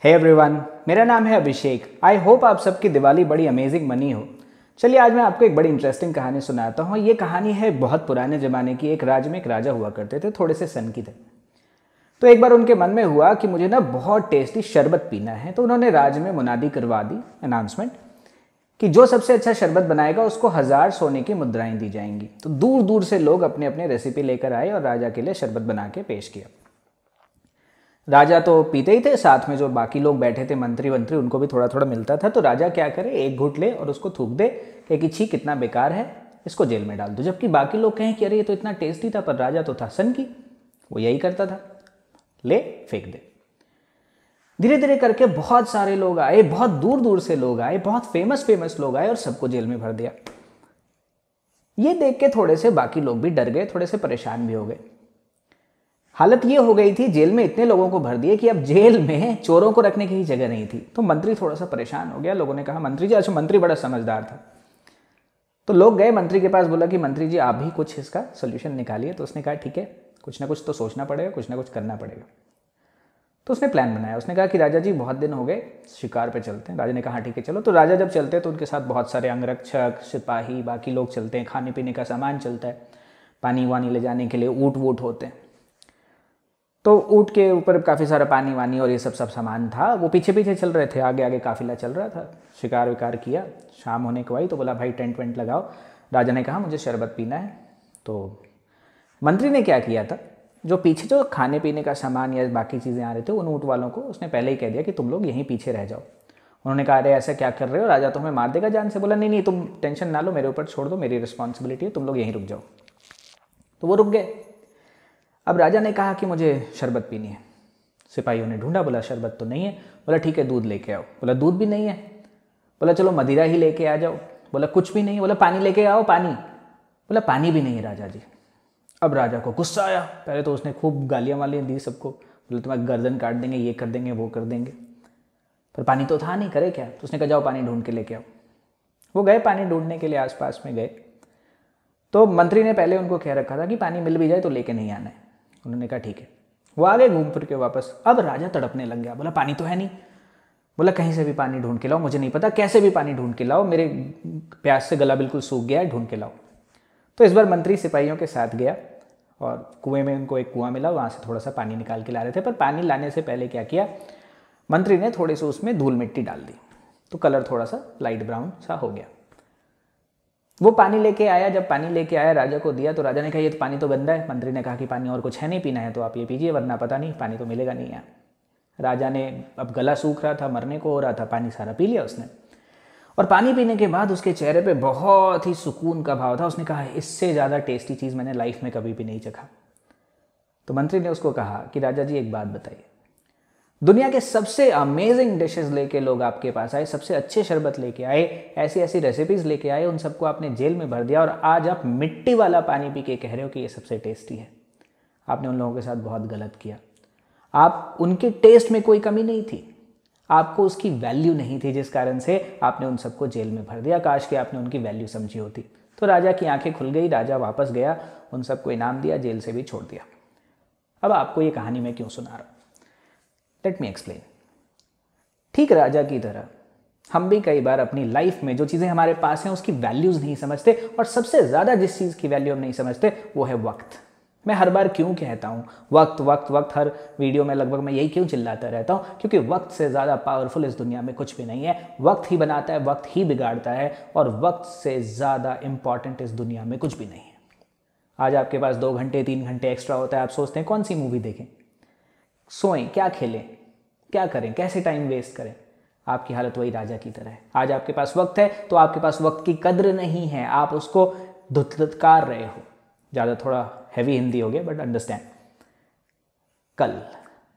Hey everyone, मेरा नाम है अभिषेक। आई होप आप सबकी दिवाली बड़ी अमेजिंग मनी हो। चलिए आज मैं आपको एक बड़ी इंटरेस्टिंग कहानी सुनाता हूँ। ये कहानी है बहुत पुराने ज़माने की। एक राज्य में एक राजा हुआ करते थे, थोड़े से सन की थे। तो एक बार उनके मन में हुआ कि मुझे ना बहुत टेस्टी शरबत पीना है। तो उन्होंने राज्य में मुनादी करवा दी, अनाउंसमेंट, कि जो सबसे अच्छा शरबत बनाएगा उसको 1000 सोने की मुद्राएं दी जाएंगी। तो दूर दूर से लोग अपने अपने रेसिपी लेकर आए और राजा के लिए शरबत बना के पेश किया। राजा तो पीते ही थे, साथ में जो बाकी लोग बैठे थे, मंत्री वंत्री, उनको भी थोड़ा थोड़ा मिलता था। तो राजा क्या करे, एक घूंट ले और उसको थूक दे कि छी कितना बेकार है, इसको जेल में डाल दो। जबकि बाकी लोग कहें कि अरे ये तो इतना टेस्टी था, पर राजा तो था सन की, वो यही करता था, ले फेंक दे। धीरे धीरे करके बहुत सारे लोग आए, बहुत दूर दूर से लोग आए, बहुत फेमस लोग आए और सबको जेल में भर दिया। ये देख के थोड़े से बाकी लोग भी डर गए, थोड़े से परेशान भी हो गए। हालत ये हो गई थी, जेल में इतने लोगों को भर दिए कि अब जेल में चोरों को रखने की ही जगह नहीं थी। तो मंत्री थोड़ा सा परेशान हो गया। लोगों ने कहा मंत्री जी, अच्छा मंत्री बड़ा समझदार था। तो लोग गए मंत्री के पास, बोला कि मंत्री जी आप भी कुछ इसका सोल्यूशन निकालिए। तो उसने कहा ठीक है, कुछ ना कुछ तो सोचना पड़ेगा, कुछ ना कुछ करना पड़ेगा। तो उसने प्लान बनाया। उसने कहा कि राजा जी बहुत दिन हो गए, शिकार पे चलते हैं। राजा ने कहा ठीक है चलो। तो राजा जब चलते हैं तो उनके साथ बहुत सारे अंगरक्षक, सिपाही, बाकी लोग चलते हैं, खाने पीने का सामान चलता है, पानी वानी ले जाने के लिए ऊँट वूट होते हैं। तो ऊँट के ऊपर काफ़ी सारा पानी वानी और ये सब सामान था। वो पीछे पीछे चल रहे थे, आगे आगे काफिला चल रहा था। शिकार विकार किया, शाम होने को आई तो बोला भाई टेंट वेंट लगाओ। राजा ने कहा मुझे शरबत पीना है। तो मंत्री ने क्या किया था, जो पीछे जो खाने पीने का सामान या बाकी चीज़ें आ रहे थे उन ऊँट वालों को उसने पहले ही कह दिया कि तुम लोग यहीं पीछे रह जाओ। उन्होंने कहा अरे ऐसा क्या कर रहे हो, राजा तुम्हें मार देगा जान से। बोला नहीं नहीं, तुम टेंशन ना लो, मेरे ऊपर छोड़ दो, मेरी रिस्पॉन्सिबिलिटी है, तुम लोग यहीं रुक जाओ। तो वो रुक गए। अब राजा ने कहा कि मुझे शरबत पीनी है। सिपाहियों ने ढूंढा, बोला शरबत तो नहीं है। बोला ठीक है दूध लेके आओ। बोला दूध भी नहीं है। बोला चलो मदिरा ही लेके आ जाओ। बोला कुछ भी नहीं। बोला पानी लेके आओ, पानी। बोला पानी भी नहीं है राजा जी। अब राजा को गुस्सा आया। पहले तो उसने खूब गालियाँ वालियाँ दी सबको, बोले तुम्हारी गर्दन काट देंगे, ये कर देंगे, वो कर देंगे। पर पानी तो था नहीं, करे क्या। तो उसने कहा जाओ पानी ढूंढ के लेके आओ। वो गए पानी ढूंढने के लिए, आसपास में गए। तो मंत्री ने पहले उनको कह रखा था कि पानी मिल भी जाए तो लेके नहीं आना है। उन्होंने कहा ठीक है। वो आ गए घूम फिर के वापस। अब राजा तड़पने लग गया, बोला पानी तो है नहीं। बोला कहीं से भी पानी ढूंढ के लाओ, मुझे नहीं पता, कैसे भी पानी ढूंढ के लाओ, मेरे प्यास से गला बिल्कुल सूख गया है, ढूंढ के लाओ। तो इस बार मंत्री सिपाहियों के साथ गया और कुएं में उनको एक कुआं मिला, वहाँ से थोड़ा सा पानी निकाल के ला रहे थे। पर पानी लाने से पहले क्या किया, मंत्री ने थोड़ी सी उसमें धूल मिट्टी डाल दी, तो कलर थोड़ा सा लाइट ब्राउन सा हो गया। वो पानी लेके आया। जब पानी लेके आया राजा को दिया तो राजा ने कहा ये तो पानी तो गंदा है। मंत्री ने कहा कि पानी और कुछ है नहीं पीना है तो आप ये पीजिए, वरना पता नहीं पानी तो मिलेगा नहीं यहाँ। राजा ने, अब गला सूख रहा था, मरने को हो रहा था, पानी सारा पी लिया उसने। और पानी पीने के बाद उसके चेहरे पे बहुत ही सुकून का भाव था। उसने कहा इससे ज़्यादा टेस्टी चीज़ मैंने लाइफ में कभी भी नहीं चखा। तो मंत्री ने उसको कहा कि राजा जी एक बात बताइए, दुनिया के सबसे अमेजिंग डिशेस लेके लोग आपके पास आए, सबसे अच्छे शरबत लेके आए, ऐसी ऐसी रेसिपीज़ लेके आए, उन सबको आपने जेल में भर दिया और आज आप मिट्टी वाला पानी पी के कह रहे हो कि ये सबसे टेस्टी है। आपने उन लोगों के साथ बहुत गलत किया। आप, उनके टेस्ट में कोई कमी नहीं थी, आपको उसकी वैल्यू नहीं थी, जिस कारण से आपने उन सबको जेल में भर दिया। काश कि आपने उनकी वैल्यू समझी होती। तो राजा की आंखें खुल गई। राजा वापस गया, उन सबको इनाम दिया, जेल से भी छोड़ दिया। अब आपको ये कहानी मैं क्यों सुना रहा हूँ, लेट मी एक्सप्लेन। ठीक राजा की तरह हम भी कई बार अपनी लाइफ में जो चीज़ें हमारे पास हैं उसकी वैल्यूज़ नहीं समझते, और सबसे ज़्यादा जिस चीज़ की वैल्यू हम नहीं समझते वो है वक्त। मैं हर बार क्यों कहता हूँ वक्त वक्त वक्त, हर वीडियो में लगभग मैं यही क्यों चिल्लाता रहता हूँ, क्योंकि वक्त से ज़्यादा पावरफुल इस दुनिया में कुछ भी नहीं है। वक्त ही बनाता है, वक्त ही बिगाड़ता है, और वक्त से ज़्यादा इंपॉर्टेंट इस दुनिया में कुछ भी नहीं है। आज आपके पास 2 घंटे 3 घंटे एक्स्ट्रा होता है, आप सोचते हैं कौन सी मूवी देखें, सोएं, क्या खेलें, क्या करें, कैसे टाइम वेस्ट करें। आपकी हालत वही राजा की तरह है। आज आपके पास वक्त है तो आपके पास वक्त की कद्र नहीं है, आप उसको धुतकार रहे हो। ज़्यादा थोड़ा हैवी हिंदी हो गया, बट अंडरस्टैंड। कल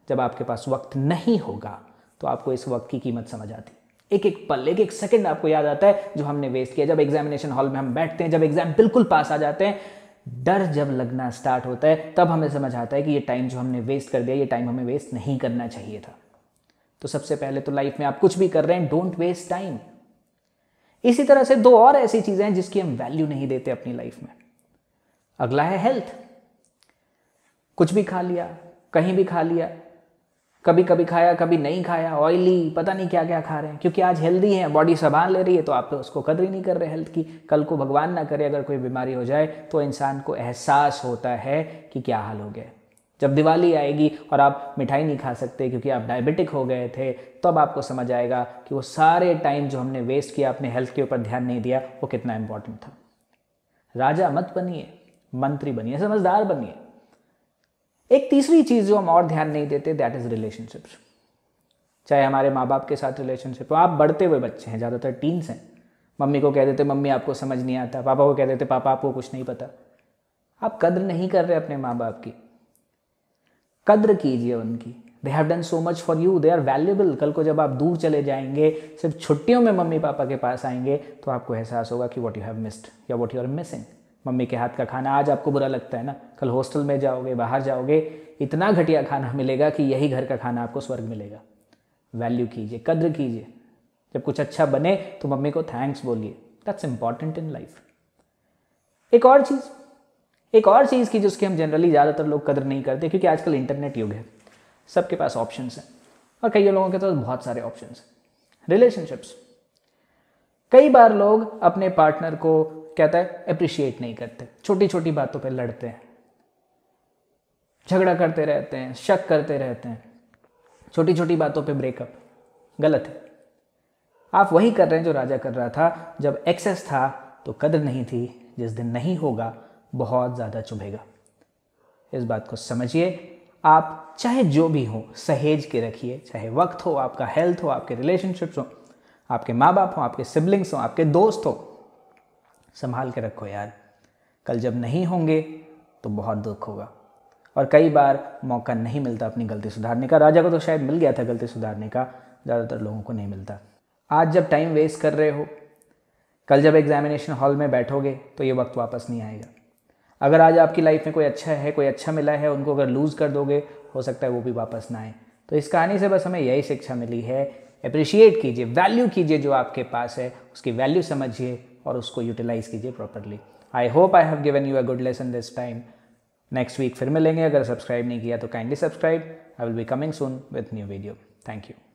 जब आपके पास वक्त नहीं होगा तो आपको इस वक्त की कीमत समझ आती। एक एक पल, एक एक सेकंड आपको याद आता है जो हमने वेस्ट किया। जब एग्जामिनेशन हॉल में हम बैठते हैं, जब एग्जाम बिल्कुल पास आ जाते हैं, डर जब लगना स्टार्ट होता है, तब हमें समझ आता है कि ये टाइम जो हमने वेस्ट कर दिया, ये टाइम हमें वेस्ट नहीं करना चाहिए था। तो सबसे पहले तो लाइफ में आप कुछ भी कर रहे हैं, डोंट वेस्ट टाइम। इसी तरह से 2 और ऐसी चीजें हैं जिसकी हम वैल्यू नहीं देते अपनी लाइफ में। अगला है हेल्थ। कुछ भी खा लिया, कहीं भी खा लिया, कभी कभी खाया कभी नहीं खाया, ऑयली, पता नहीं क्या क्या खा रहे हैं, क्योंकि आज हेल्दी है, बॉडी संभाल ले रही है, तो आप तो उसको कदर ही नहीं कर रहे हेल्थ की। कल को भगवान ना करे अगर कोई बीमारी हो जाए तो इंसान को एहसास होता है कि क्या हाल हो गया। जब दिवाली आएगी और आप मिठाई नहीं खा सकते क्योंकि आप डायबिटिक हो गए थे, तब तो आपको समझ आएगा कि वो सारे टाइम जो हमने वेस्ट किया, अपने हेल्थ के ऊपर ध्यान नहीं दिया, वो कितना इंपॉर्टेंट था। राजा मत बनिए, मंत्री बनिए, समझदार बनिए। एक तीसरी चीज जो हम और ध्यान नहीं देते, दैट इज रिलेशनशिप्स। चाहे हमारे माँ बाप के साथ रिलेशनशिप हो, आप बढ़ते हुए बच्चे हैं, ज़्यादातर टीन्स हैं, मम्मी को कह देते मम्मी आपको समझ नहीं आता, पापा को कह देते पापा आपको कुछ नहीं पता। आप कद्र नहीं कर रहे अपने माँ बाप की, कद्र कीजिए उनकी। They have done so much for you, they are valuable. कल को जब आप दूर चले जाएंगे, सिर्फ छुट्टियों में मम्मी पापा के पास आएंगे, तो आपको एहसास होगा कि व्हाट यू हैव मिस्ड या what you are missing. Mummy के हाथ का खाना आज आपको बुरा लगता है ना, कल हॉस्टल में जाओगे, बाहर जाओगे, इतना घटिया खाना मिलेगा कि यही घर का खाना आपको स्वर्ग मिलेगा। वैल्यू कीजिए, कद्र कीजिए। जब कुछ अच्छा बने तो मम्मी को थैंक्स बोलिए, दैट्स इंपॉर्टेंट इन लाइफ। एक और चीज़ की जिसकी हम जनरली ज़्यादातर लोग कदर नहीं करते, क्योंकि आजकल इंटरनेट युग है, सबके पास ऑप्शंस हैं, और कई लोगों के पास बहुत सारे ऑप्शंस हैं। रिलेशनशिप्स, कई बार लोग अपने पार्टनर को कहता है अप्रिशिएट नहीं करते, छोटी छोटी बातों पे लड़ते हैं, झगड़ा करते रहते हैं, शक करते रहते हैं, छोटी छोटी बातों पे ब्रेकअप। गलत है। आप वही कर रहे हैं जो राजा कर रहा था। जब एक्सेस था तो कदर नहीं थी, जिस दिन नहीं होगा बहुत ज़्यादा चुभेगा। इस बात को समझिए। आप चाहे जो भी हो सहेज के रखिए, चाहे वक्त हो, आपका हेल्थ हो, आपके रिलेशनशिप्स हो, आपके माँ बाप हो, आपके सिबलिंग्स हो, आपके दोस्त हो, संभाल के रखो यार। कल जब नहीं होंगे तो बहुत दुख होगा, और कई बार मौका नहीं मिलता अपनी गलती सुधारने का। राजा को तो शायद मिल गया था गलती सुधारने का, ज़्यादातर लोगों को नहीं मिलता। आज जब टाइम वेस्ट कर रहे हो, कल जब एग्जामिनेशन हॉल में बैठोगे तो ये वक्त वापस नहीं आएगा। अगर आज आपकी लाइफ में कोई अच्छा मिला है, उनको अगर लूज़ कर दोगे, हो सकता है वो भी वापस ना आए। तो इस कहानी से बस हमें यही शिक्षा मिली है, अप्रिशिएट कीजिए, वैल्यू कीजिए जो आपके पास है, उसकी वैल्यू समझिए और उसको यूटिलाइज कीजिए properly. I hope I have given you a good lesson this time. Next week फिर मिलेंगे। अगर सब्सक्राइब नहीं किया तो kindly subscribe. I will be coming soon with new video. Thank you.